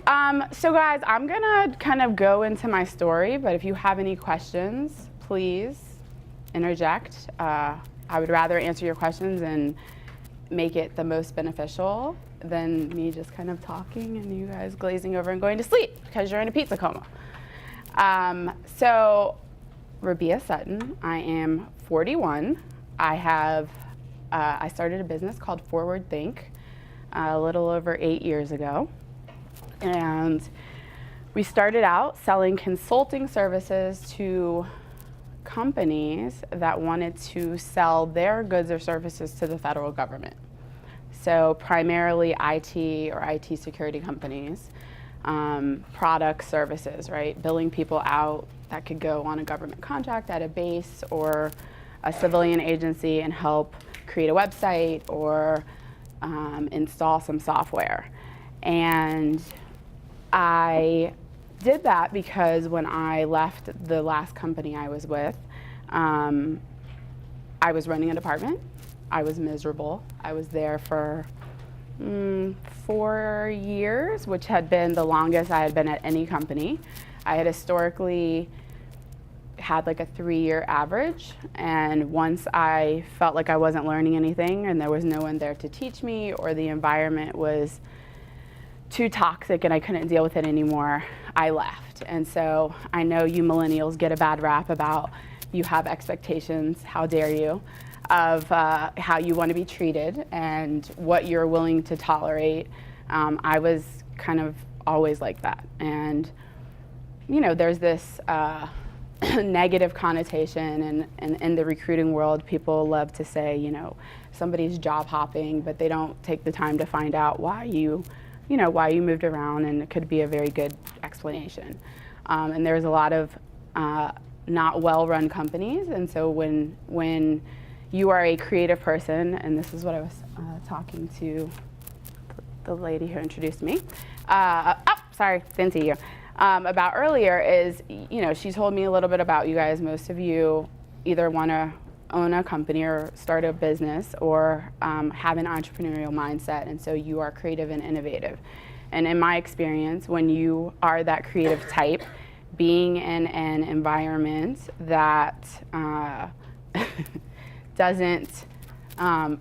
So guys, I'm gonna kind of go into my story, but if you have any questions, please interject. I would rather answer your questions and make it the most beneficial than me just kind of talking and you guys glazing over and going to sleep because you're in a pizza coma. So, Rabia Sutton, I am 41. I started a business called Forward Think a little over 8 years ago. And we started out selling consulting services to companies that wanted to sell their goods or services to the federal government. So primarily IT or IT security companies, product services, right? Billing people out that could go on a government contract at a base or a civilian agency and help create a website or install some software. And I did that because when I left the last company I was with, I was running a department. I was miserable. I was there for 4 years, which had been the longest I had been at any company. I had historically had like a 3-year average, and once I felt like I wasn't learning anything and there was no one there to teach me, or the environment was too toxic and I couldn't deal with it anymore, I left. And so I know you millennials get a bad rap about you have expectations, how dare you, of how you want to be treated and what you're willing to tolerate. I was kind of always like that. And you know, there's this negative connotation, and in the recruiting world, people love to say, you know, somebody's job hopping, but they don't take the time to find out why you moved around, and it could be a very good explanation. And there's a lot of not well-run companies, and so when you are a creative person, and this is what I was talking to the lady who introduced me, sorry, didn't see you, about earlier, is, you know, she told me a little bit about you guys. Most of you either want to own a company or start a business or have an entrepreneurial mindset, and so you are creative and innovative. And in my experience, when you are that creative type, being in an environment that doesn't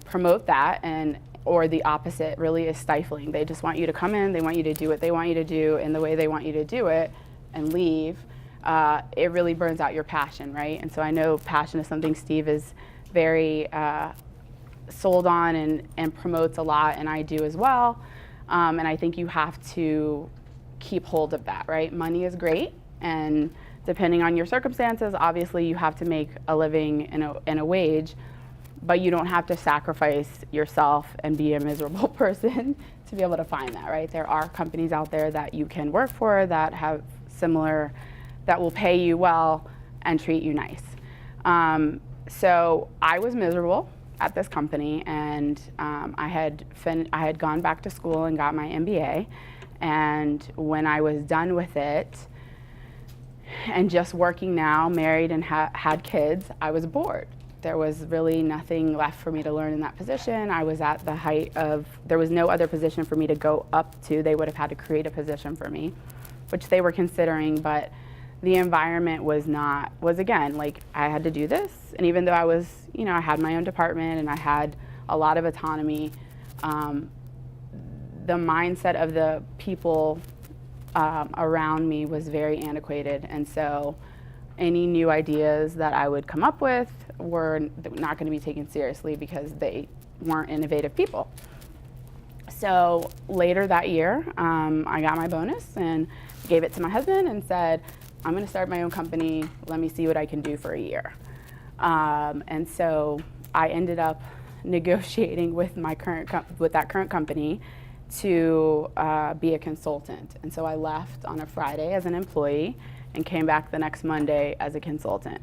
promote that, or the opposite, really is stifling. They just want you to come in, they want you to do what they want you to do in the way they want you to do it and leave. It really burns out your passion, right? And so I know passion is something Steve is very sold on and promotes a lot, and I do as well. And I think you have to keep hold of that, right? Money is great, and depending on your circumstances, obviously you have to make a living in a wage, but you don't have to sacrifice yourself and be a miserable person to be able to find that, right? There are companies out there that you can work for that have similar, that will pay you well and treat you nice. So I was miserable at this company, and I had gone back to school and got my MBA, and when I was done with it and just working now, married and had kids, I was bored. There was really nothing left for me to learn in that position. I was at the height of, there was no other position for me to go up to. They would have had to create a position for me, which they were considering, but the environment was again, like, I had to do this. And even though I was, you know, I had my own department and I had a lot of autonomy, the mindset of the people around me was very antiquated. And so any new ideas that I would come up with were not going to be taken seriously because they weren't innovative people. So later that year, I got my bonus and gave it to my husband and said, I'm going to start my own company. Let me see what I can do for a year. And so I ended up negotiating with that current company to be a consultant. And so I left on a Friday as an employee and came back the next Monday as a consultant.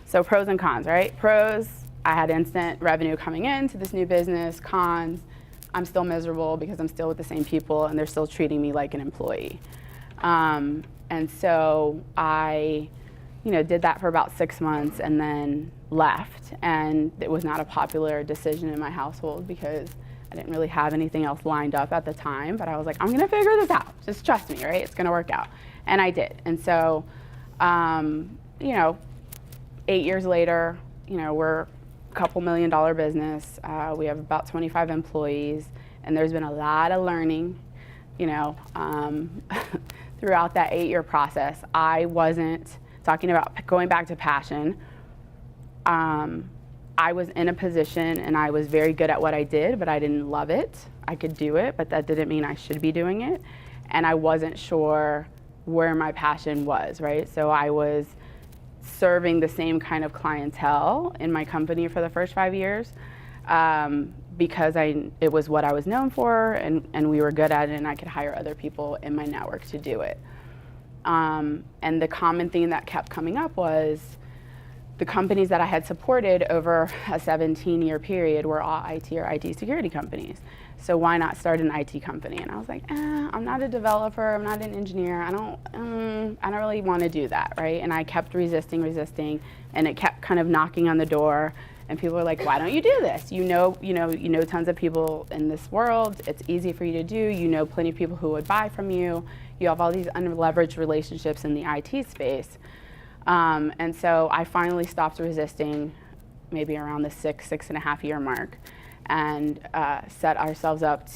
So pros and cons, right? Pros, I had instant revenue coming in to this new business. Cons, I'm still miserable because I'm still with the same people and they're still treating me like an employee. And so I, did that for about 6 months and then left. And it was not a popular decision in my household because I didn't really have anything else lined up at the time, but I was like, I'm gonna figure this out. Just trust me, right? It's gonna work out. And I did. And so, 8 years later, we're a couple $1 million business. We have about 25 employees, and there's been a lot of learning, throughout that 8-year process. I wasn't talking about going back to passion. I was in a position and I was very good at what I did, but I didn't love it. I could do it, but that didn't mean I should be doing it. And I wasn't sure where my passion was, right? So I was serving the same kind of clientele in my company for the first 5 years because it was what I was known for, and we were good at it, and I could hire other people in my network to do it. And the common theme that kept coming up was the companies that I had supported over a 17-year period were all IT or IT security companies. So why not start an IT company? And I was like, I'm not a developer, I'm not an engineer, I don't really want to do that, right? And I kept resisting, and it kept kind of knocking on the door. And people were like, why don't you do this? You know tons of people in this world. It's easy for you to do. You know plenty of people who would buy from you. You have all these unleveraged relationships in the IT space. And so I finally stopped resisting, maybe around the 6.5 year mark, and set ourselves up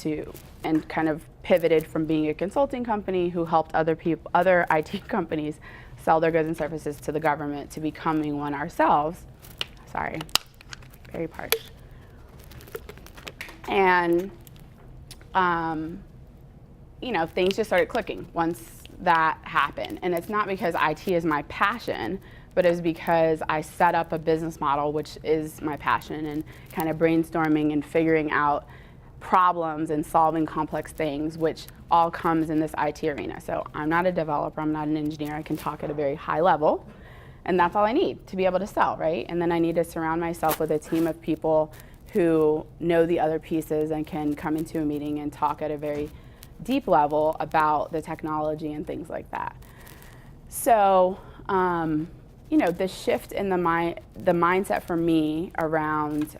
and kind of pivoted from being a consulting company who helped other IT companies sell their goods and services to the government to becoming one ourselves. Sorry, very parched. And things just started clicking once that happened. And it's not because IT is my passion, but it's because I set up a business model, which is my passion, and kind of brainstorming and figuring out problems and solving complex things, which all comes in this IT arena. So I'm not a developer, I'm not an engineer, I can talk at a very high level, and that's all I need to be able to sell, right? And then I need to surround myself with a team of people who know the other pieces and can come into a meeting and talk at a very deep level about the technology and things like that. So, the shift in the mindset for me around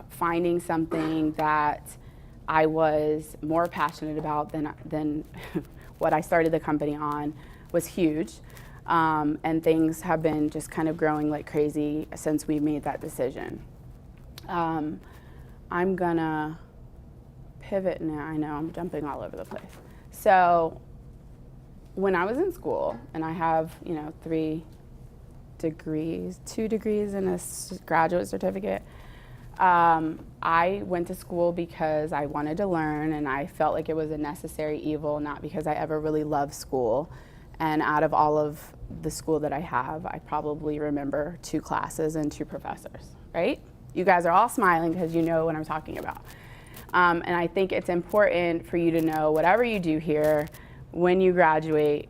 finding something that I was more passionate about than what I started the company on was huge. And things have been just kind of growing like crazy since we made that decision. I'm gonna pivot now. I know I'm jumping all over the place. So when I was in school, and I have 3 degrees, 2 degrees and a graduate certificate, I went to school because I wanted to learn, and I felt like it was a necessary evil, not because I ever really loved school. And out of all of the school that I have, I probably remember 2 classes and 2 professors, right? You guys are all smiling because you know what I'm talking about. And I think it's important for you to know whatever you do here, when you graduate,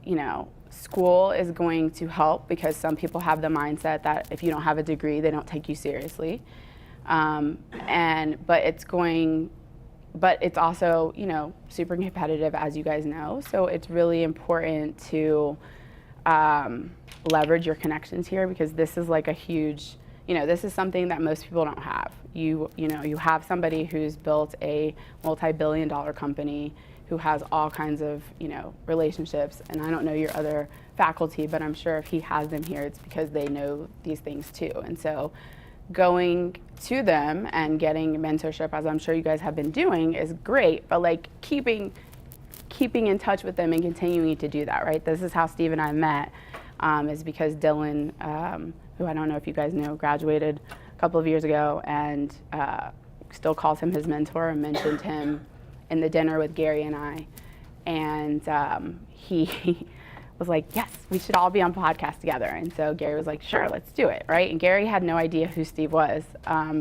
school is going to help, because some people have the mindset that if you don't have a degree, they don't take you seriously. But it's also, super competitive, as you guys know. So it's really important to leverage your connections here, because this is like a huge, this is something that most people don't have. You have somebody who's built a multi-billion-dollar company, who has all kinds of, relationships. And I don't know your other faculty, but I'm sure if he has them here, it's because they know these things too. And so going to them and getting mentorship, as I'm sure you guys have been doing, is great, but like keeping in touch with them and continuing to do that, right? This is how Steve and I met, is because Dylan, who I don't know if you guys know, graduated a couple of years ago, and still calls him his mentor, and mentioned him in the dinner with Gary and I. And he was like, yes, we should all be on podcast together. And so Gary was like, sure, let's do it, right? And Gary had no idea who Steve was,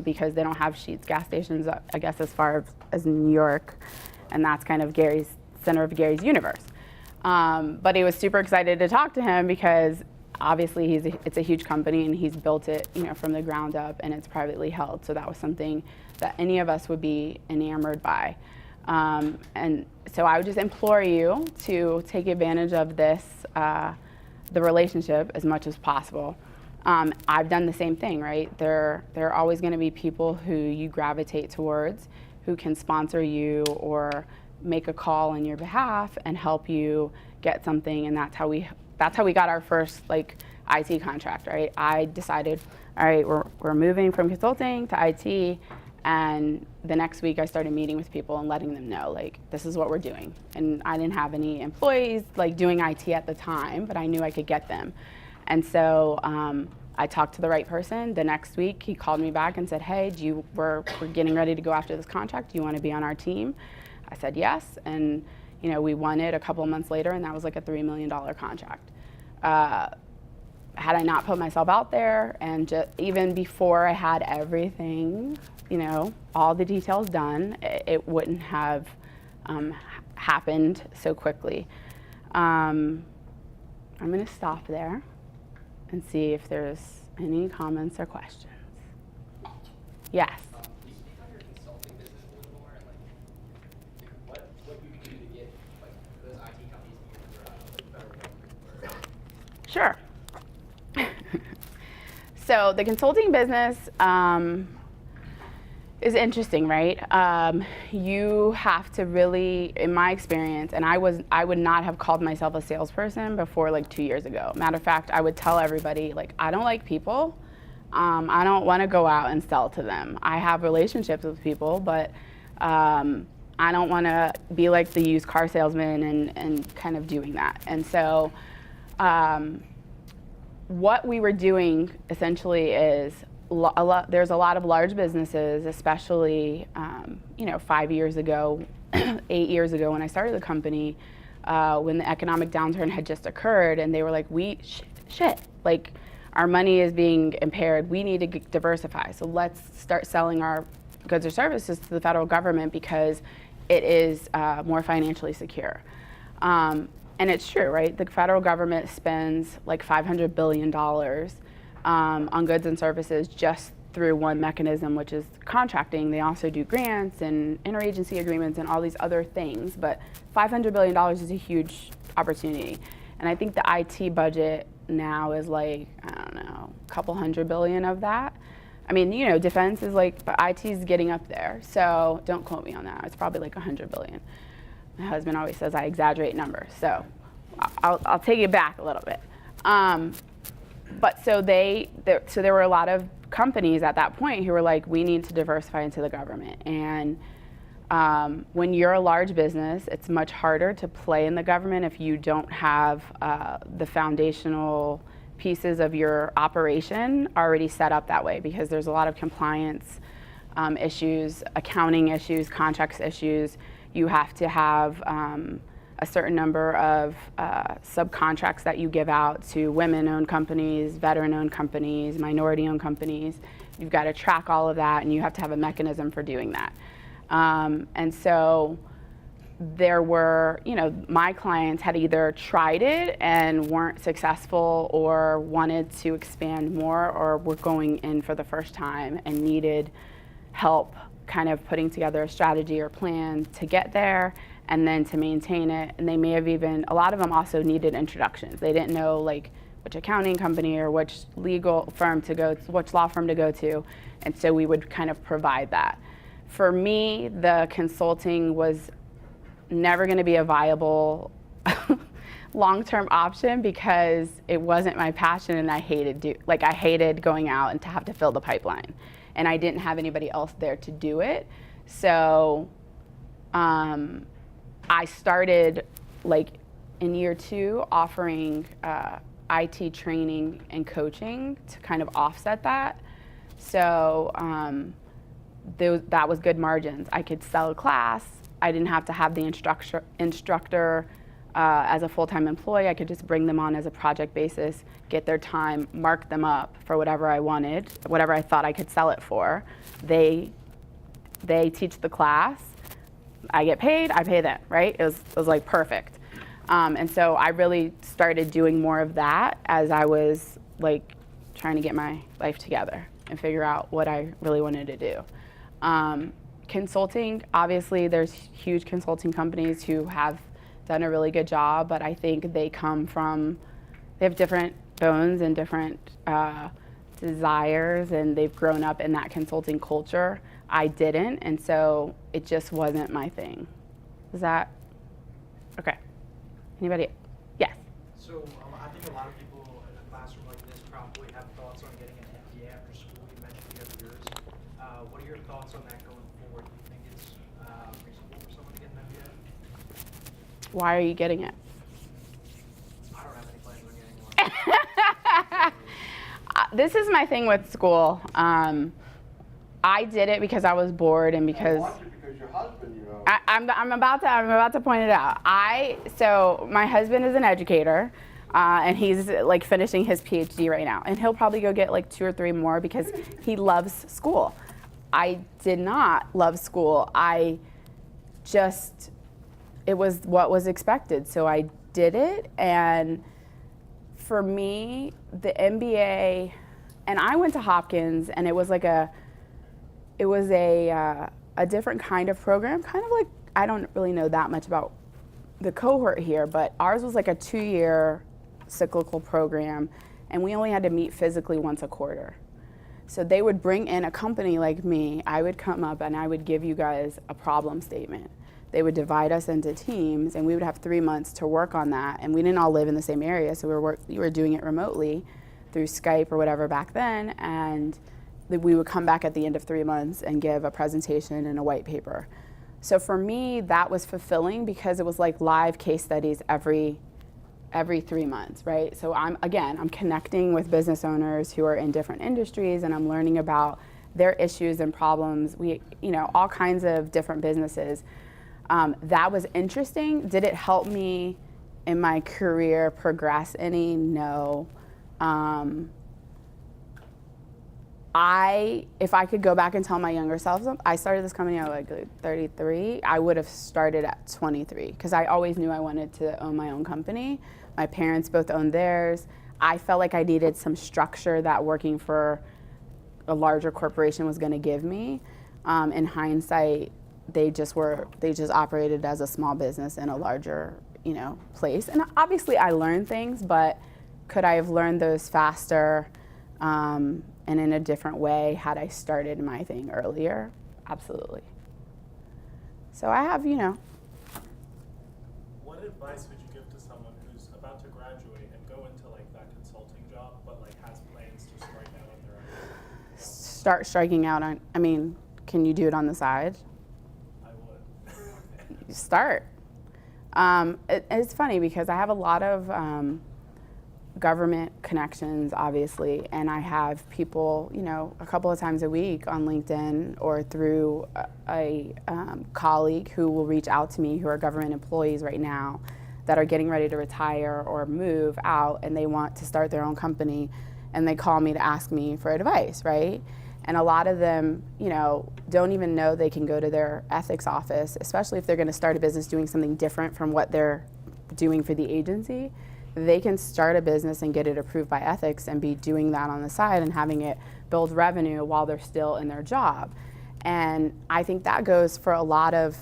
because they don't have Sheetz gas stations, I guess, as far as New York. And that's kind of center of Gary's universe. But he was super excited to talk to him, because obviously it's a huge company, and he's built it, from the ground up, and it's privately held. So that was something that any of us would be enamored by. And so I would just implore you to take advantage of this, the relationship, as much as possible. I've done the same thing, right? There are always going to be people who you gravitate towards, who can sponsor you or make a call on your behalf and help you get something. And that's how we got our first like IT contract, right? I decided, all right, we're moving from consulting to IT, and the next week I started meeting with people and letting them know, like, this is what we're doing. And I didn't have any employees like doing IT at the time, but I knew I could get them. And so I talked to the right person. The next week he called me back and said, hey, we're getting ready to go after this contract. Do you want to be on our team? I said yes, and we won it a couple of months later, and that was like a $3 million contract. Had I not put myself out there, and even before I had everything, all the details done, it wouldn't have happened so quickly. I'm going to stop there and see if there's any comments or questions. Yes. Can you speak on your consulting business a little more, and what you can do to get those IT companies to use your federal government? Sure. So the consulting business is interesting, right? You have to really, in my experience, and I would not have called myself a salesperson before like 2 years ago. Matter of fact, I would tell everybody, like, I don't like people. I don't want to go out and sell to them. I have relationships with people, but I don't want to be like the used car salesman and kind of doing that. And so what we were doing essentially is there's a lot of large businesses, especially 5 years ago, 8 years ago when I started the company, when the economic downturn had just occurred, and they were like, like our money is being impaired, we need to diversify. So let's start selling our goods or services to the federal government because it is more financially secure. And it's true, right? The federal government spends like $500 billion on goods and services just through one mechanism, which is contracting. They also do grants and interagency agreements and all these other things, but $500 billion is a huge opportunity. And I think the IT budget now is like, I don't know, a couple $100 billion of that. I mean, defense is like, but IT is getting up there. So don't quote me on that. It's probably like $100 billion. My husband always says I exaggerate numbers, so I'll take it back a little bit. But so there were a lot of companies at that point who were like, we need to diversify into the government. And when you're a large business, it's much harder to play in the government if you don't have the foundational pieces of your operation already set up that way, because there's a lot of compliance issues, accounting issues, contracts issues. You have to have a certain number of subcontracts that you give out to women-owned companies, veteran-owned companies, minority-owned companies. You've got to track all of that, and you have to have a mechanism for doing that. And so there were, my clients had either tried it and weren't successful, or wanted to expand more, or were going in for the first time and needed help kind of putting together a strategy or plan to get there and then to maintain it. And they may have a lot of them also needed introductions. They didn't know like which accounting company or which legal firm to go to, which law firm to go to. And so we would kind of provide that. For me, the consulting was never going to be a viable long-term option because it wasn't my passion, and I hated going out and to have to fill the pipeline. And I didn't have anybody else there to do it. So I started like in year 2 offering IT training and coaching to kind of offset that. So that was good margins. I could sell a class. I didn't have to have the instructor as a full-time employee. I could just bring them on as a project basis, get their time, mark them up for whatever I wanted, whatever I thought I could sell it for. They teach the class, I get paid, I pay them, right? It was like perfect. And so I really started doing more of that as I was like trying to get my life together and figure out what I really wanted to do. Consulting, obviously there's huge consulting companies who have done a really good job, but I think they have different bones and different desires and they've grown up in that consulting culture. I didn't, and so it just wasn't my thing. Is that okay? Anybody? Yes. So I think a lot of people in a classroom like this probably have thoughts on getting an MBA after school. You mentioned you have yours. What are your thoughts on that going forward? Do you think it's reasonable for someone to get an MBA? Why are you getting it? I don't have any plans on getting one. This is my thing with school. I did it because I was bored and because your husband, you know. I'm about to point it out. So my husband is an educator, and he's like finishing his PhD right now, and he'll probably go get like 2 or 3 more because he loves school. I did not love school. It was what was expected, so I did it. And for me, the MBA, and I went to Hopkins, and it was like a different kind of program, kind of like, I don't really know that much about the cohort here, but ours was like a 2-year cyclical program, and we only had to meet physically once a quarter. So they would bring in a company like me, I would come up and I would give you guys a problem statement. They would divide us into teams, and we would have 3 months to work on that, and we didn't all live in the same area, so we were doing it remotely through Skype or whatever back then, and we would come back at the end of 3 months and give a presentation and a white paper. So for me, that was fulfilling because it was like live case studies every 3 months, right? So I'm connecting with business owners who are in different industries, and I'm learning about their issues and problems. All kinds of different businesses. That was interesting. Did it help me in my career progress any? No. If I could go back and tell my younger self, I started this company at like 33, I would have started at 23 because I always knew I wanted to own my own company. My parents both owned theirs. I felt like I needed some structure that working for a larger corporation was going to give me. In hindsight, they just operated as a small business in a larger, place. And obviously I learned things, but could I have learned those faster? And in a different way had I started my thing earlier? Absolutely. So I have, What advice would you give to someone who's about to graduate and go into like that consulting job, but like has plans to strike out on their own? Start striking out on, can you do it on the side? I would. Start. It's funny because I have a lot of government connections, obviously, and I have people, a couple of times a week on LinkedIn or through a colleague who will reach out to me who are government employees right now that are getting ready to retire or move out, and they want to start their own company, and they call me to ask me for advice, right? And a lot of them, don't even know they can go to their ethics office, especially if they're going to start a business doing something different from what they're doing for the agency. They can start a business and get it approved by ethics and be doing that on the side and having it build revenue while they're still in their job. And I think that goes for a lot of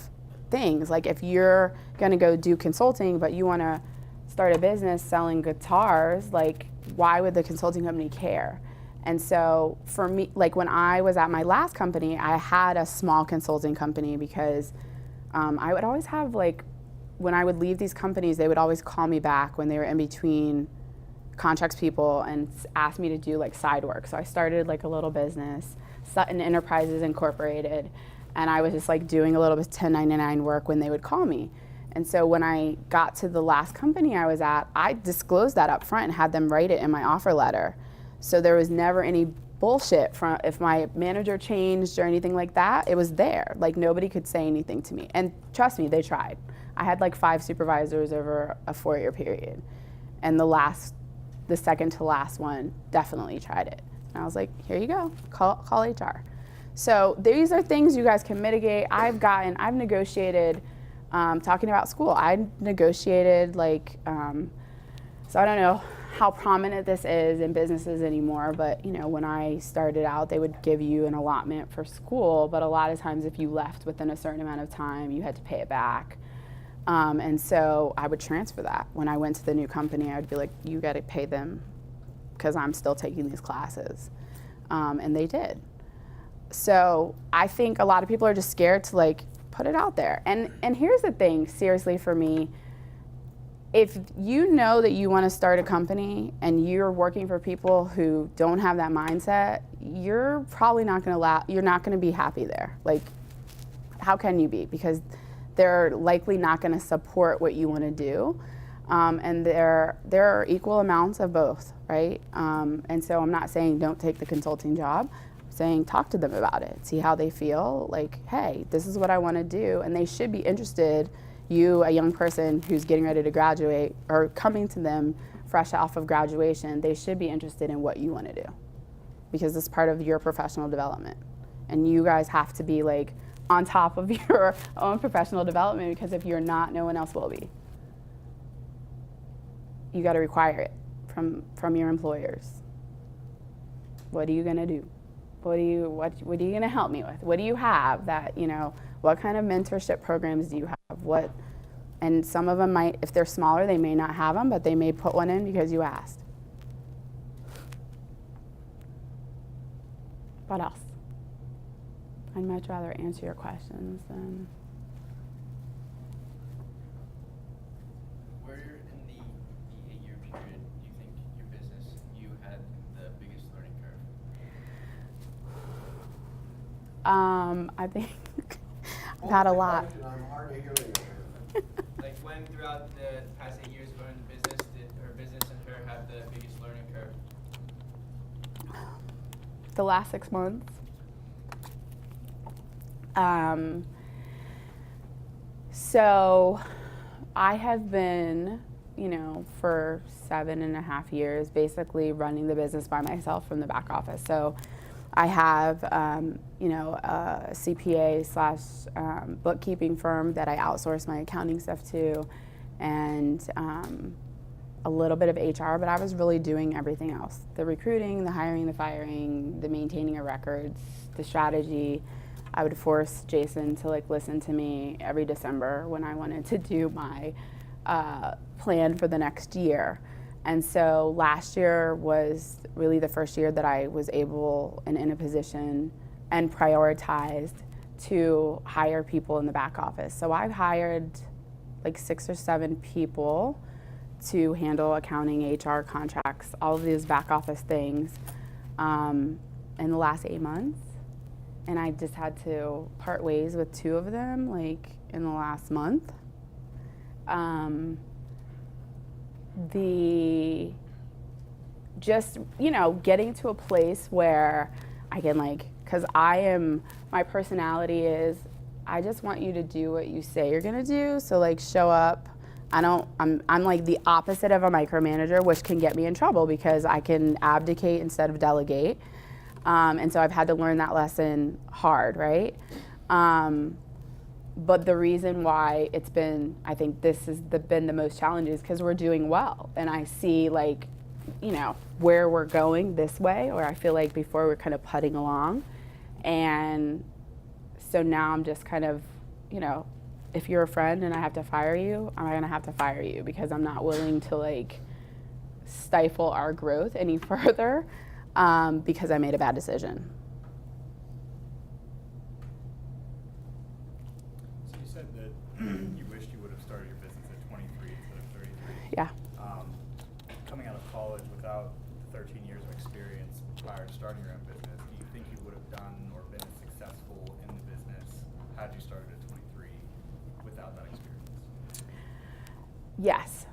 things. Like if you're gonna go do consulting, but you wanna start a business selling guitars, like why would the consulting company care? And so for me, like when I was at my last company, I had a small consulting company because I would always have when I would leave these companies, they would always call me back when they were in between contracts people and ask me to do side work. So I started a little business, Sutton Enterprises Incorporated, and I was just doing a little bit of 1099 work when they would call me. And so when I got to the last company I was at, I disclosed that up front and had them write it in my offer letter. So there was never any bullshit from if my manager changed or anything like that, it was there. Nobody could say anything to me. And trust me, they tried. I had 5 supervisors over a 4-year period. And the second to last one definitely tried it. And I was like, here you go, call HR. So these are things you guys can mitigate. I've negotiated, talking about school, I negotiated so I don't know how prominent this is in businesses anymore, but when I started out, they would give you an allotment for school, but a lot of times if you left within a certain amount of time, you had to pay it back. And so I would transfer that. When I went to the new company, I would be like, you got to pay them because I'm still taking these classes. And they did. So I think a lot of people are just scared to like put it out there. And here's the thing, seriously, for me, if you know that you want to start a company and you're working for people who don't have that mindset, you're probably not going to you're not going to be happy there. Like, how can you be? Because they're likely not going to support what you want to do. And there are equal amounts of both, right? And so I'm not saying don't take the consulting job. I'm saying talk to them about it, see how they feel. Like, hey, this is what I want to do. And they should be interested. You, a young person who's getting ready to graduate or coming to them fresh off of graduation, they should be interested in what you want to do, because it's part of your professional development. And you guys have to be like on top of your own professional development, because if you're not, no one else will be. You got to require it from your employers. What are you going to do? What are you going to help me with? What do you have that, you know, what kind of mentorship programs do you have? And some of them might, if they're smaller, they may not have them, but they may put one in because you asked. What else? I'd much rather answer your questions than. Where in the 8-year period do you think your business, you had the biggest learning curve? I think I've had a lot. I'm hard of hearing. Like when throughout the past 8 years of running the business, did her business and her have the biggest learning curve? The last 6 months. So I have been, you know, for 7.5 years, basically running the business by myself from the back office. So I have, you know, a CPA / bookkeeping firm that I outsource my accounting stuff to, and a little bit of HR, but I was really doing everything else. The recruiting, the hiring, the firing, the maintaining of records, the strategy. I would force Jason to like listen to me every December when I wanted to do my plan for the next year. And so last year was really the first year that I was able and in a position and prioritized to hire people in the back office. So I've hired like 6 or 7 people to handle accounting, HR, contracts, all of these back office things in the last 8 months. And I just had to part ways with 2 of them like in the last month. Just, you know, getting to a place where I can like, because my personality is, I just want you to do what you say you're gonna do. So like show up. I'm like the opposite of a micromanager, which can get me in trouble because I can abdicate instead of delegate. And so I've had to learn that lesson hard, right? But the reason why it's been, I think this has been the most challenging is because we're doing well. And I see like, you know, where we're going this way, or I feel like before we're kind of putting along. And so now I'm just kind of, you know, if you're a friend and I have to fire you, I'm gonna have to fire you because I'm not willing to like stifle our growth any further because I made a bad decision. So you said that you wished you would have started your business at 23 instead of 33. Yeah. Coming out of college without 13 years of experience prior to starting your own business, do you think you would have done or been as successful in the business had you started at 23 without that experience? Yes.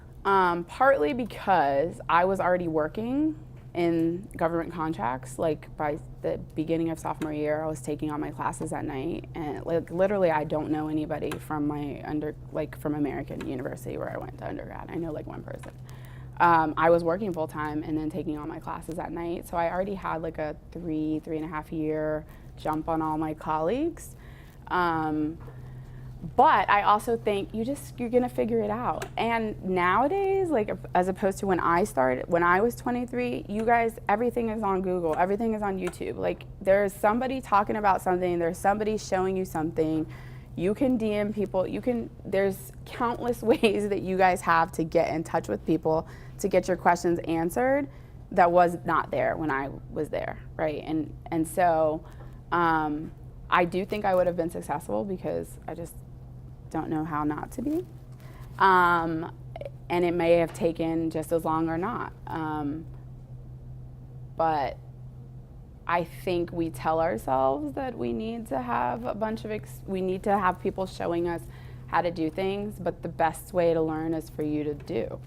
Partly because I was already working in government contracts. Like by the beginning of sophomore year, I was taking on my classes at night, and like literally I don't know anybody from my from American University where I went to undergrad. I know like one person. I was working full time and then taking on my classes at night. So I already had like a 3.5 year jump on all my colleagues. But I also think you're gonna figure it out. And nowadays, like as opposed to when I was 23, you guys, everything is on Google, everything is on YouTube. Like there's somebody talking about something, there's somebody showing you something. You can DM people, there's countless ways that you guys have to get in touch with people to get your questions answered. that was not there when I was there, right? And so I do think I would have been successful because I just don't know how not to be. And it may have taken just as long or not. But I think we tell ourselves that we need to have a bunch of, we need to have people showing us how to do things, but the best way to learn is for you to do,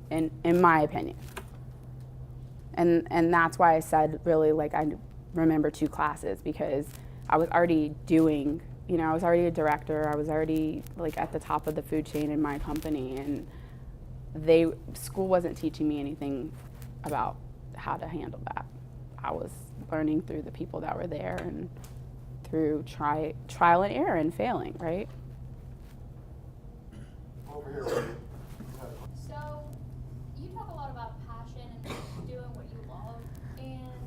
in my opinion. And that's why I said really, like, I remember 2 classes, because I was already doing, you know, I was already a director, I was already like at the top of the food chain in my company, and school wasn't teaching me anything about how to handle that. I was learning through the people that were there and through trial and error and failing, right? Over here. So, you talk a lot about passion and doing what you love, and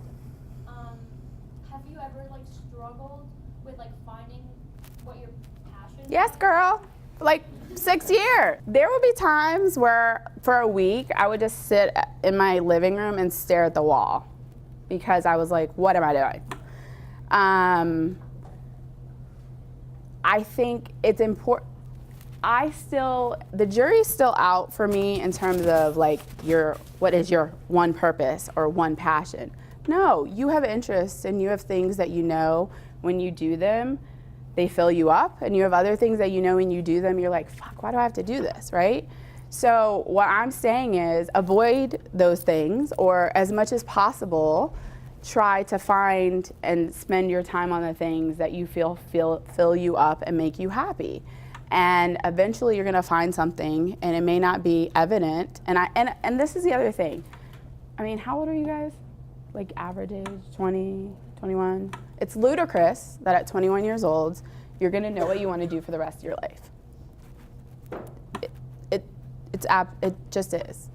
have you ever like struggled with like finding what your passion is? Yes, girl. Like 6 years. There would be times where for a week I would just sit in my living room and stare at the wall because I was like, what am I doing? I think it's important. The jury's still out for me in terms of like what is your one purpose or one passion. No, you have interests and you have things that you know when you do them, they fill you up, and you have other things that you know when you do them, you're like, fuck, why do I have to do this, right? So what I'm saying is avoid those things, or as much as possible, try to find and spend your time on the things that you fill you up and make you happy. And eventually you're gonna find something, and it may not be evident. And this is the other thing. I mean, how old are you guys? Like average age, 20, 21? It's ludicrous that at 21 years old, you're gonna know what you wanna do for the rest of your life. It just is.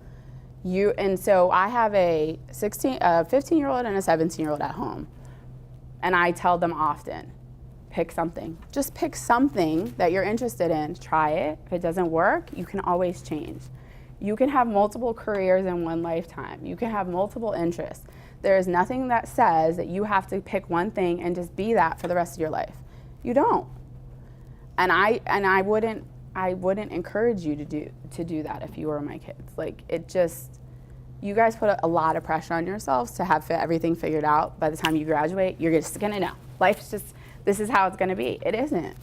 And so I have a 15-year-old and a 17-year-old at home. And I tell them often, pick something. Just pick something that you're interested in, try it. If it doesn't work, you can always change. You can have multiple careers in one lifetime. You can have multiple interests. There is nothing that says that you have to pick one thing and just be that for the rest of your life. You don't. And I wouldn't encourage you to do that if you were my kids. Like, you guys put a lot of pressure on yourselves to have everything figured out. By the time you graduate, you're just gonna know. Life's just, this is how it's gonna be. It isn't.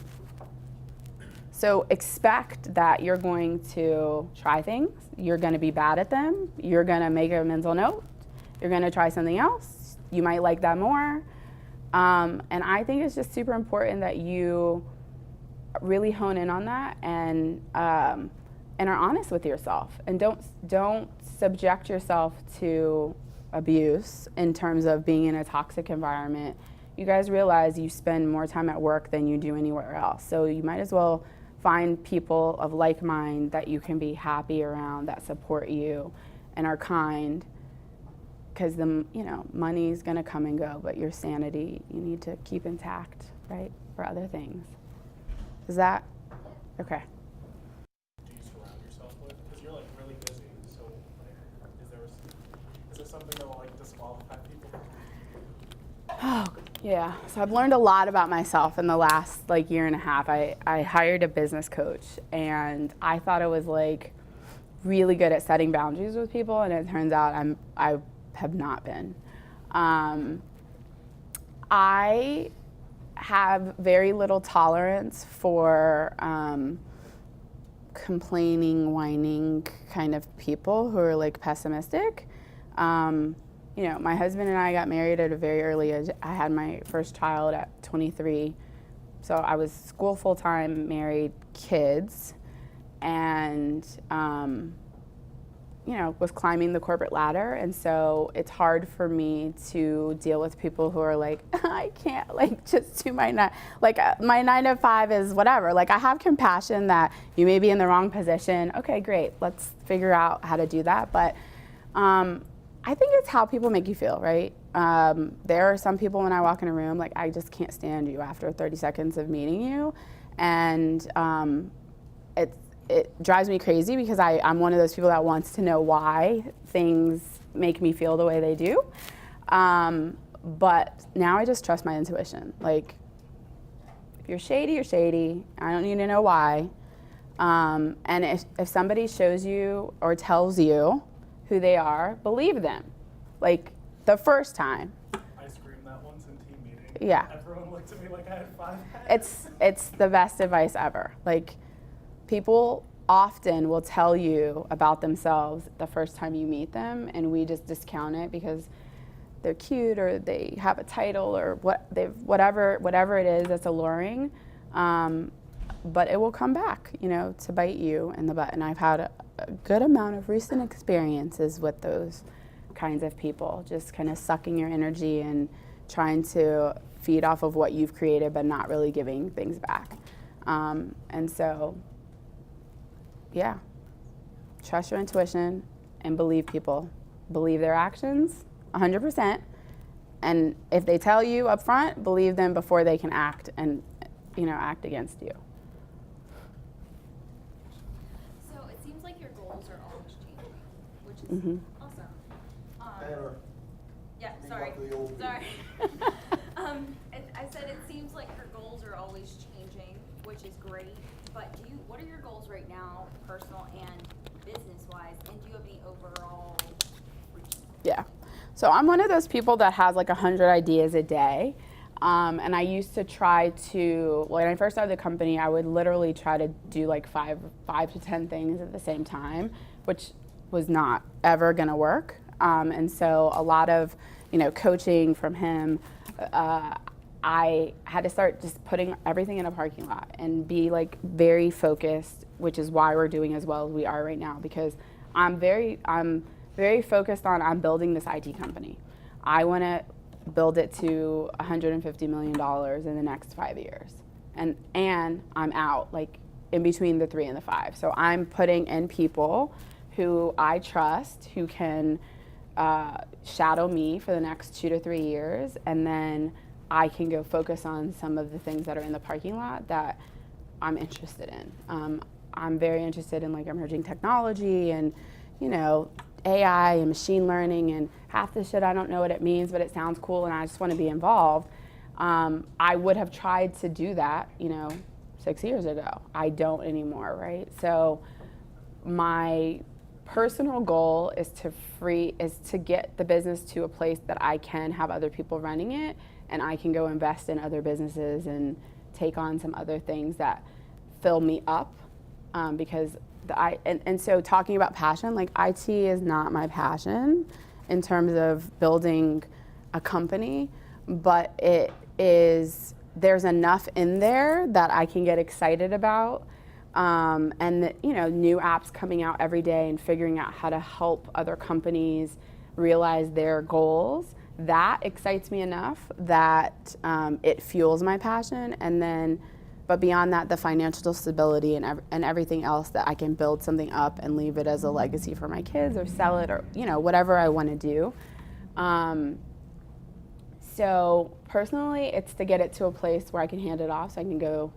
So expect that you're going to try things, you're gonna be bad at them, you're gonna make a mental note, you're gonna try something else, you might like that more. And I think it's just super important that you really hone in on that and are honest with yourself, and don't subject yourself to abuse in terms of being in a toxic environment. You guys realize you spend more time at work than you do anywhere else, so you might as well find people of like mind that you can be happy around, that support you and are kind, because money's gonna come and go, but your sanity you need to keep intact, right, for other things. Is that okay? Do you surround yourself with? Because you're like really busy. So like, is there something that will like disqualify people? Oh yeah. So I've learned a lot about myself in the last like year and a half. I hired a business coach, and I thought I was like really good at setting boundaries with people, and it turns out I have not been. I have very little tolerance for complaining, whining kind of people who are like pessimistic. My husband and I got married at a very early age. I had my first child at 23. So I was school full-time, married, kids, and was climbing the corporate ladder. And so it's hard for me to deal with people who are like, I can't like just do my 9 to 5 is whatever. Like, I have compassion that you may be in the wrong position. Okay, great. Let's figure out how to do that. But I think it's how people make you feel, right? There are some people when I walk in a room, like, I just can't stand you after 30 seconds of meeting you. And it drives me crazy because I'm one of those people that wants to know why things make me feel the way they do. But now I just trust my intuition. Like, if you're shady, you're shady. I don't need to know why. And if somebody shows you or tells you who they are, believe them. Like, the first time. I screamed that once in team meeting. Yeah. Everyone looked at me like I had 5 heads. It's the best advice ever. Like, people often will tell you about themselves the first time you meet them, and we just discount it because they're cute or they have a title or whatever it is that's alluring. But it will come back, to bite you in the butt. And I've had a good amount of recent experiences with those kinds of people, just kind of sucking your energy and trying to feed off of what you've created, but not really giving things back. And so, yeah, trust your intuition and believe people. Believe their actions 100%. And if they tell you up front, believe them before they can act and, act against you. So it seems like your goals are always changing, which is Mhm. awesome. Taylor. Yeah, Think sorry. about the old Sorry. I said it seems like your goals are always changing, which is great. But what are your goals right now, personal and business-wise? And do you have any overall routine? Yeah. So I'm one of those people that has like 100 ideas a day. And I used to try to, when I first started the company, I would literally try to do like five to 10 things at the same time, which was not ever going to work. And so a lot of, coaching from him, I had to start just putting everything in a parking lot and be like very focused, which is why we're doing as well as we are right now, because I'm very focused on, I'm building this IT company. I want to build it to $150 million in the next 5 years. And I'm out, like in between the 3 and the 5. So I'm putting in people who I trust, who can shadow me for the next 2 to 3 years. And then I can go focus on some of the things that are in the parking lot that I'm interested in. I'm very interested in like emerging technology and, AI and machine learning, and half the shit I don't know what it means, but it sounds cool and I just want to be involved. I would have tried to do that, 6 years ago. I don't anymore, right? So my personal goal is to get the business to a place that I can have other people running it, and I can go invest in other businesses and take on some other things that fill me up, because so talking about passion, like IT is not my passion in terms of building a company, but there's enough in there that I can get excited about, and new apps coming out every day and figuring out how to help other companies realize their goals. That excites me enough that it fuels my passion, but beyond that, the financial stability and everything else that I can build something up and leave it as a legacy for my kids or sell it or, whatever I want to do. So personally, it's to get it to a place where I can hand it off so I can go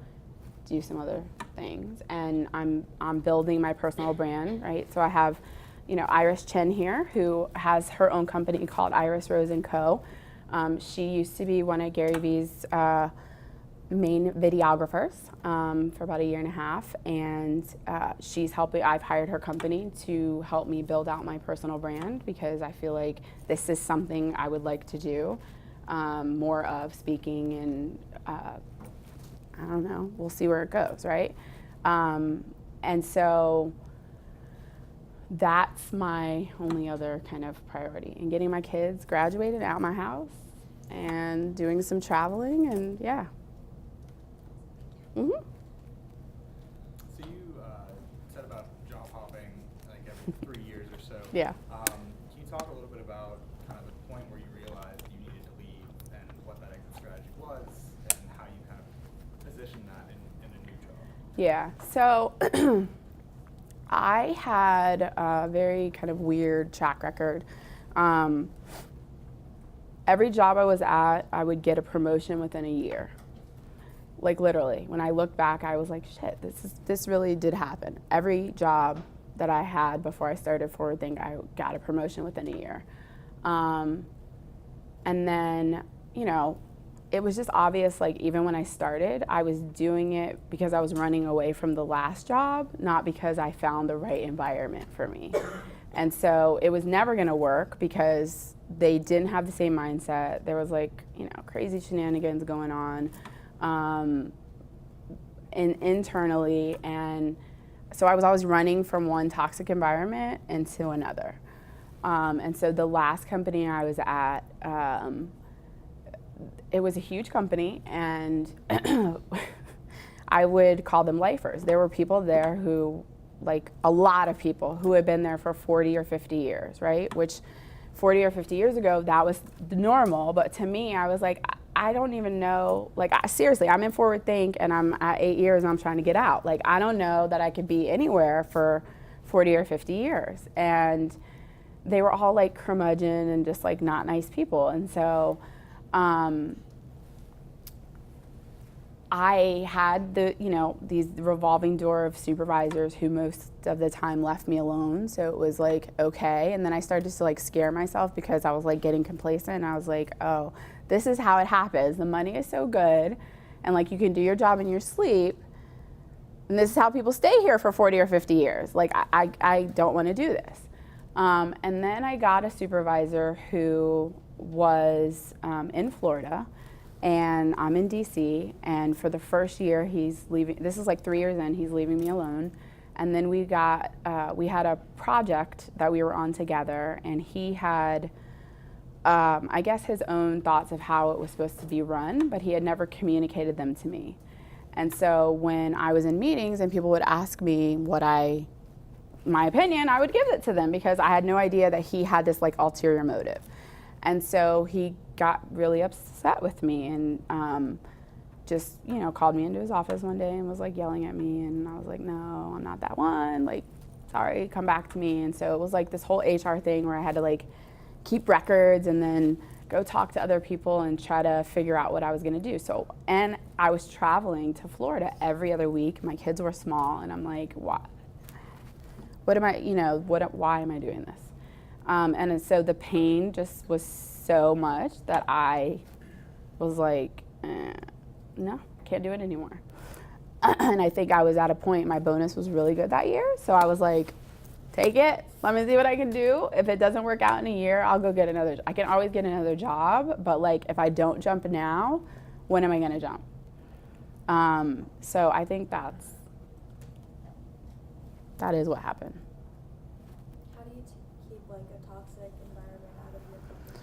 do some other things. And I'm building my personal brand, right? So I have, Iris Chen here, who has her own company called Iris Rose & Co. She used to be one of Gary Vee's main videographers for about 1.5 years, and I've hired her company to help me build out my personal brand, because I feel like this is something I would like to do more of, speaking, and I don't know, we'll see where it goes, right? And so that's my only other kind of priority, and getting my kids graduated out of my house and doing some traveling, and yeah. Mm-hmm. So you said about job hopping like every 3 years or so. Yeah. Can you talk a little bit about kind of the point where you realized you needed to leave and what that exit strategy was and how you kind of positioned that in a new job? Yeah. So I had a very kind of weird track record. Every job I was at, I would get a promotion within a year. Like literally, when I look back, I was like, shit, this really did happen. Every job that I had before I started Forward Think, I got a promotion within a year. And then, you know, it was just obvious, like, even when I started, I was doing it because I was running away from the last job, not because I found the right environment for me. And so it was never gonna work because they didn't have the same mindset. There was, like, you know, crazy shenanigans going on internally. And so I was always running from one toxic environment into another. And so the last company I was at, it was a huge company, and I would call them lifers. There were people there who, like a lot of people, who had been there for 40 or 50 years, right? Which 40 or 50 years ago, that was normal. But to me, I was like, I don't even know, like, seriously, I'm in Forward Think and I'm at 8 years and I'm trying to get out. Like, I don't know that I could be anywhere for 40 or 50 years. And they were all like curmudgeon and just like not nice people. And so I had these revolving door of supervisors who most of the time left me alone. So it was like, okay. And then I started to like scare myself because I was like getting complacent. I was like, oh, this is how it happens. The money is so good. And like, you can do your job in your sleep. And this is how people stay here for 40 or 50 years. Like, I don't want to do this. And then I got a supervisor who was in Florida, and I'm in DC, and for the first year he's leaving. This is like 3 years in, he's leaving me alone. And then we had a project that we were on together, and he had, I guess, his own thoughts of how it was supposed to be run, but he had never communicated them to me. And so when I was in meetings and people would ask me my opinion, I would give it to them because I had no idea that he had this like ulterior motive. And so he got really upset with me and just, you know, called me into his office one day and was like yelling at me. And I was like, no, I'm not that one. Like, sorry, come back to me. And so it was like this whole HR thing where I had to like keep records and then go talk to other people and try to figure out what I was gonna do. So, and I was traveling to Florida every other week. My kids were small, and I'm like, why am I doing this? And so the pain just was so much that I was like, no, can't do it anymore. And I think I was at a point, my bonus was really good that year. So I was like, take it, let me see what I can do. If it doesn't work out in a year, I'll go get I can always get another job, but like if I don't jump now, when am I gonna jump? So I think that is what happened. How do you keep like a toxic environment out of your company?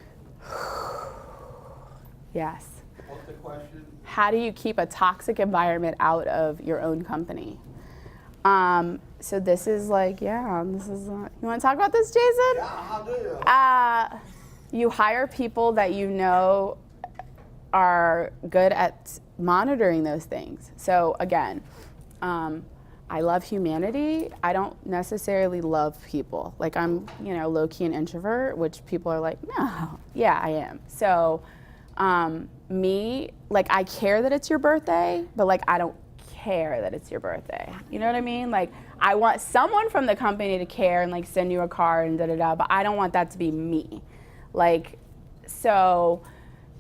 Yes. What's the question? How do you keep a toxic environment out of your own company? So this is like, you want to talk about this, Jason? Yeah, I do. You hire people that you know are good at monitoring those things. So again, I love humanity. I don't necessarily love people. Like I'm, low-key an introvert, which people are like, no, yeah, I am. So me, like I care that it's your birthday, but like I don't care that it's your birthday. You know what I mean? Like I want someone from the company to care and like send you a card and da-da-da, but I don't want that to be me. Like, so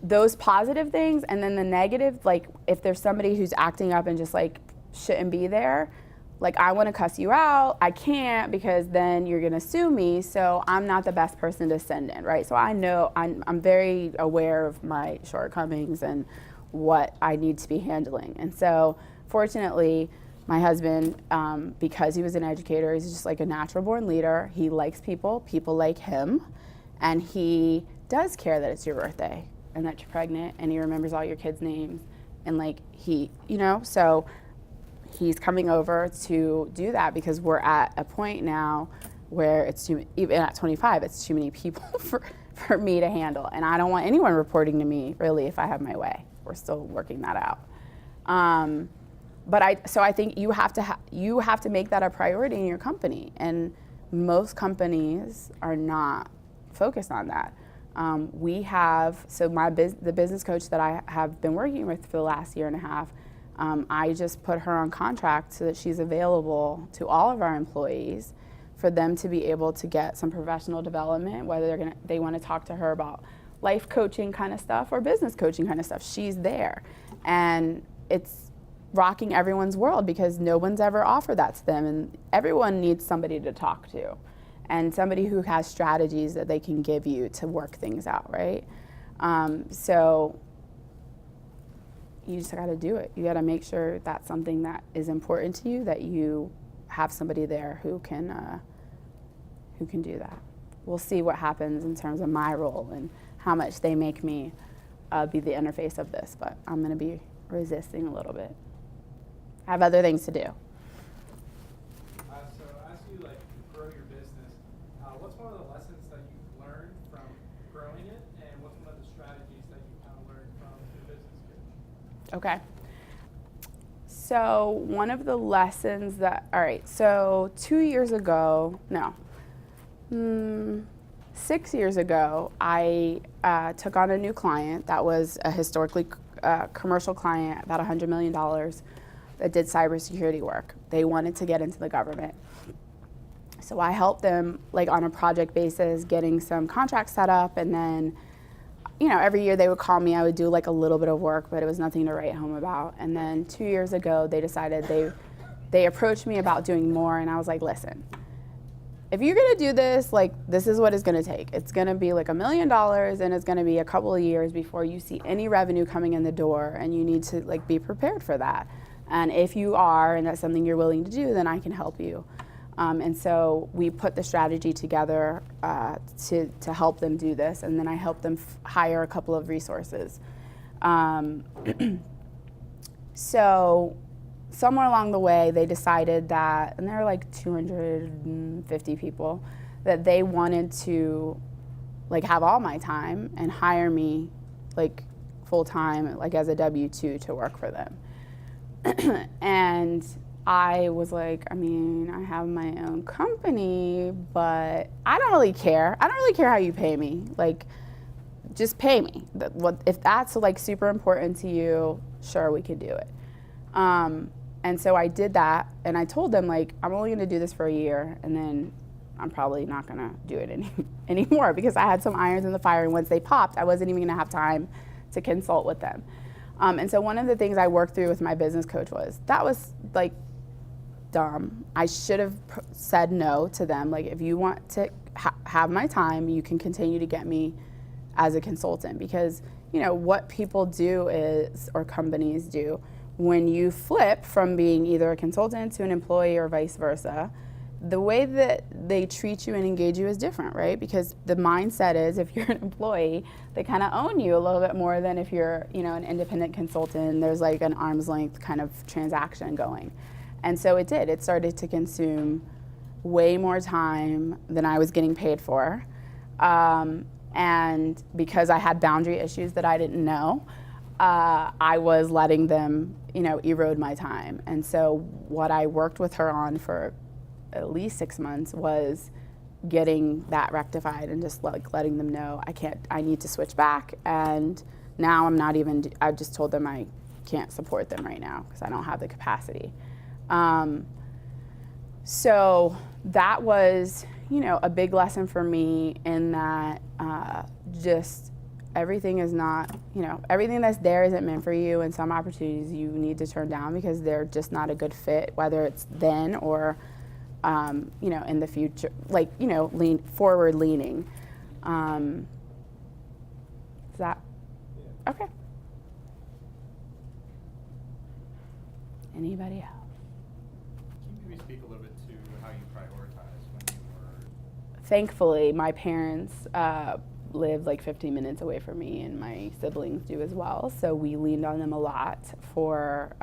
those positive things, and then the negative, like if there's somebody who's acting up and just like shouldn't be there, like I want to cuss you out, I can't because then you're gonna sue me, so I'm not the best person to send in, right? So I know I'm very aware of my shortcomings and what I need to be handling. And so fortunately, my husband, because he was an educator, he's just like a natural born leader. He likes people like him, and he does care that it's your birthday and that you're pregnant, and he remembers all your kids' names, and like so he's coming over to do that because we're at a point now where it's even at 25, it's too many people for me to handle, and I don't want anyone reporting to me really if I have my way. We're still working that out. But I think you have to make that a priority in your company, and most companies are not focused on that. The business coach that I have been working with for the last year and a half, I just put her on contract so that she's available to all of our employees for them to be able to get some professional development, whether they want to talk to her about life coaching kind of stuff or business coaching kind of stuff. She's there, and it's rocking everyone's world because no one's ever offered that to them, and everyone needs somebody to talk to and somebody who has strategies that they can give you to work things out, right? So you just got to do it. You got to make sure that's something that is important to you, that you have somebody there who can do that. We'll see what happens in terms of my role and how much they make me be the interface of this, but I'm going to be resisting a little bit. I have other things to do. So as you like grow your business, what's one of the lessons that you've learned from growing it, and what's one of the strategies that you kind of learned from your business coach? Okay. So one of the lessons that, all right, so 6 years ago, I took on a new client that was a historically commercial client, about $100 million, that did cybersecurity work. They wanted to get into the government. So I helped them like on a project basis, getting some contracts set up, and then every year they would call me, I would do like a little bit of work, but it was nothing to write home about. And then 2 years ago, they decided they approached me about doing more, and I was like, listen, if you're gonna do this, like this is what it's gonna take. It's gonna be like $1 million, and it's gonna be a couple of years before you see any revenue coming in the door, and you need to like be prepared for that. And if you are, and that's something you're willing to do, then I can help you. And so we put the strategy together to help them do this, and then I helped them hire a couple of resources. So somewhere along the way, they decided that, and there were like 250 people, that they wanted to like have all my time and hire me like full time, like as a W-2 to work for them. And I was like, I mean, I have my own company, but I don't really care. I don't really care how you pay me. Like, just pay me. If that's like super important to you, sure, we could do it. And so I did that, and I told them like, I'm only gonna do this for a year, and then I'm probably not gonna do it anymore because I had some irons in the fire, and once they popped, I wasn't even gonna have time to consult with them. And so one of the things I worked through with my business coach was, that was like dumb. I should have said no to them. Like, if you want to have my time, you can continue to get me as a consultant, because what people do is, or companies do, when you flip from being either a consultant to an employee or vice versa, the way that they treat you and engage you is different, right? Because the mindset is, if you're an employee, they kind of own you a little bit more than if you're, an independent consultant. There's like an arm's length kind of transaction going. And so it did. It started to consume way more time than I was getting paid for. And because I had boundary issues that I didn't know, I was letting them, erode my time. And so what I worked with her on for at least 6 months was getting that rectified and just like letting them know I need to switch back. And now I just told them I can't support them right now because I don't have the capacity. So that was, a big lesson for me, in that just everything is not, everything that's there isn't meant for you, and some opportunities you need to turn down because they're just not a good fit, whether it's then or in the future, like, forward leaning. Is that okay? Anybody else? Can you maybe speak a little bit to how you prioritize when you were? Thankfully, my parents live like 15 minutes away from me, and my siblings do as well. So we leaned on them a lot for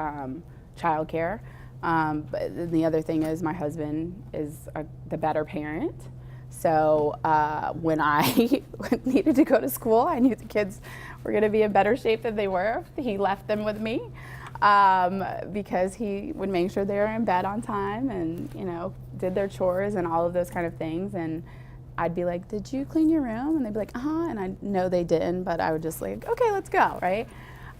childcare. But the other thing is, my husband is the better parent. So when I needed to go to school, I knew the kids were going to be in better shape than they were. He left them with me because he would make sure they were in bed on time and, did their chores and all of those kind of things. And I'd be like, did you clean your room? And they'd be like, and I know they didn't, but I would just like, okay, let's go, right?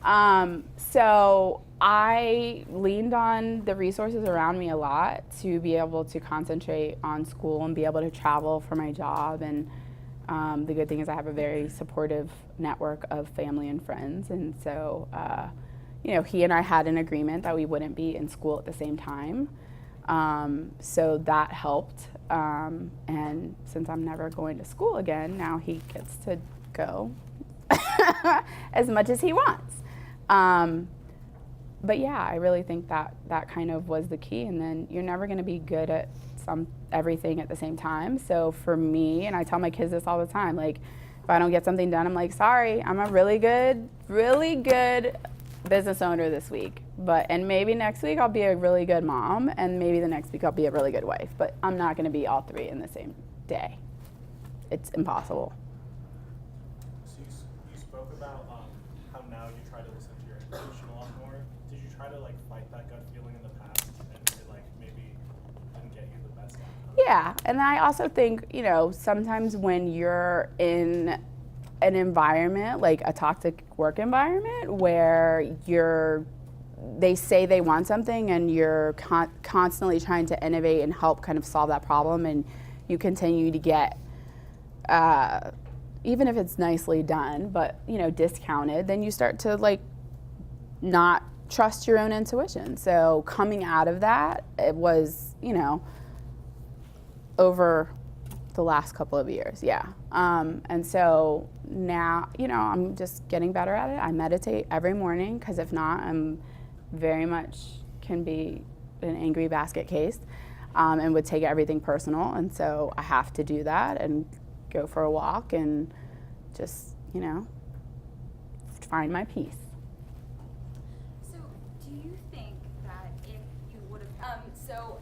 So I leaned on the resources around me a lot to be able to concentrate on school and be able to travel for my job. And the good thing is I have a very supportive network of family and friends. And so, he and I had an agreement that we wouldn't be in school at the same time. So that helped. And since I'm never going to school again, now he gets to go as much as he wants. But yeah, I really think that kind of was the key. And then you're never going to be good at everything at the same time. So for me, and I tell my kids this all the time, like if I don't get something done, I'm like, sorry, I'm a really good business owner this week. And maybe next week I'll be a really good mom, and maybe the next week I'll be a really good wife. But I'm not going to be all three in the same day. It's impossible. So you spoke about how now you try to listen to your intuition a lot more. Did you try to like fight that gut feeling in the past, and it like maybe didn't get you the best outcome? Yeah, and I also think, sometimes when you're in an environment, like a toxic work environment, where they say they want something and you're constantly trying to innovate and help kind of solve that problem, and you continue to get, even if it's nicely done, but, discounted, then you start to like not trust your own intuition. So coming out of that, it was, over the last couple of years, yeah. And so now, I'm just getting better at it. I meditate every morning, because if not, I'm very much can be an angry basket case, and would take everything personal. And so I have to do that and go for a walk and just, find my peace. So, do you think that if you would have, so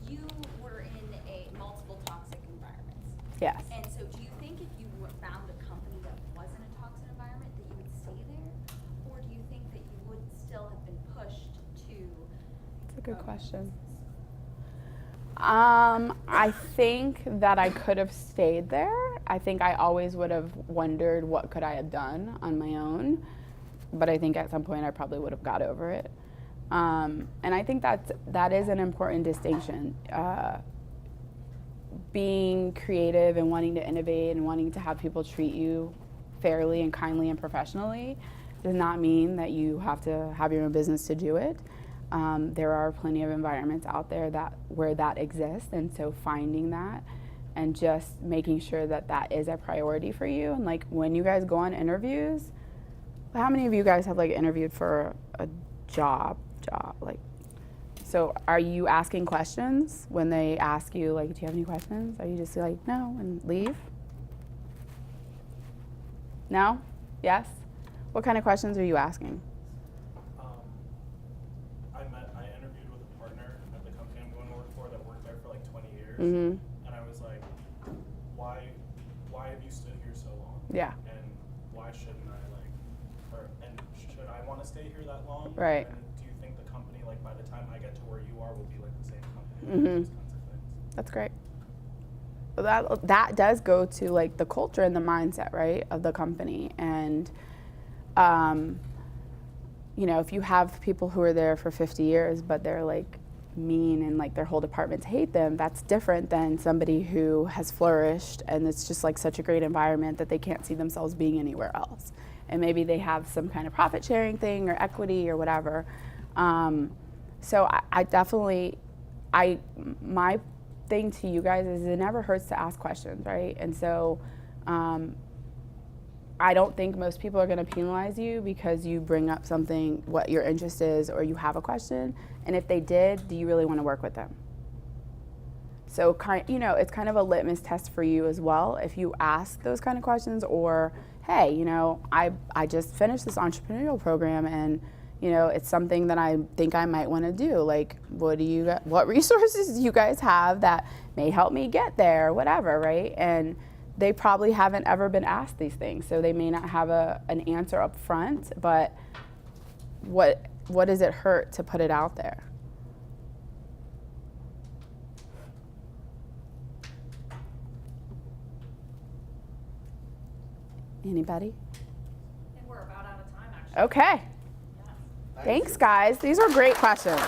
you were in multiple toxic environments. Yes. And so, do you think if you found a company that wasn't a toxic environment, that you would stay there, or do you think that you would still have been pushed to? That's a good question. I think that I could have stayed there. I think I always would have wondered what could I have done on my own, but I think at some point I probably would have got over it. And I think that is an important distinction. Being creative and wanting to innovate and wanting to have people treat you fairly and kindly and professionally does not mean that you have to have your own business to do it. There are plenty of environments out there where that exists, and so finding that and just making sure that is a priority for you. And like when you guys go on interviews, how many of you guys have like interviewed for a job? Like, so are you asking questions when they ask you, like, do you have any questions? Are you just like, no, and leave? No? Yes? What kind of questions are you asking? I interviewed with a partner at the company I'm going to work for that worked there for like 20 years. Mm-hmm. And I was like, why have you stood here so long? Yeah. And why shouldn't I should I want to stay here that long? Right. And do you think the company, like by the time I get to where you are, will be like the same company? Mm-hmm. Those kinds of things. That's great. Well, that does go to like the culture and the mindset, right, of the company. And if you have people who are there for 50 years, but they're like mean and like their whole departments hate them, that's different than somebody who has flourished and it's just like such a great environment that they can't see themselves being anywhere else. And maybe they have some kind of profit sharing thing or equity or whatever. So I definitely, my thing to you guys is it never hurts to ask questions, right? And so I don't think most people are going to penalize you because you bring up something, what your interest is, or you have a question. And if they did, do you really want to work with them? So it's kind of a litmus test for you as well. If you ask those kind of questions, or hey, I just finished this entrepreneurial program and it's something that I think I might want to do. Like, what resources do you guys have that may help me get there, whatever, right? And they probably haven't ever been asked these things, so they may not have an answer up front, but what does it hurt to put it out there? Anybody? And we're about out of time, actually. Okay. Thanks, guys. These are great questions.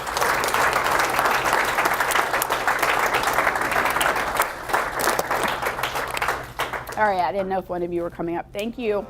All right, I didn't know if one of you were coming up. Thank you.